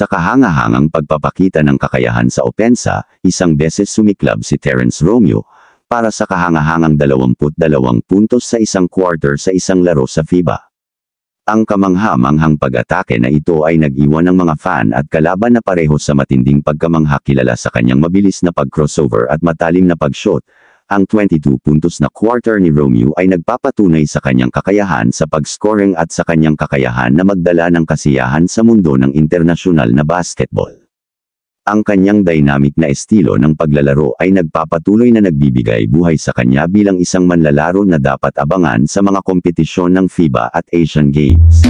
Sa kahangahangang pagpapakita ng kakayahan sa opensa, isang beses sumiklab si Terence Romeo, para sa kahangahangang 22 puntos sa isang quarter sa isang laro sa FIBA. Ang kamangha-manghang pag-atake na ito ay nag-iwan ng mga fan at kalaban na pareho sa matinding pagkamangha kilala sa kanyang mabilis na pag-crossover at matalim na pag-shot. Ang 22 puntos na quarter ni Romeo ay nagpapatunay sa kanyang kakayahan sa pag-scoring at sa kanyang kakayahan na magdala ng kasiyahan sa mundo ng internasyonal na basketball. Ang kanyang dynamic na estilo ng paglalaro ay nagpapatuloy na nagbibigay buhay sa kanya bilang isang manlalaro na dapat abangan sa mga kompetisyon ng FIBA at Asian Games.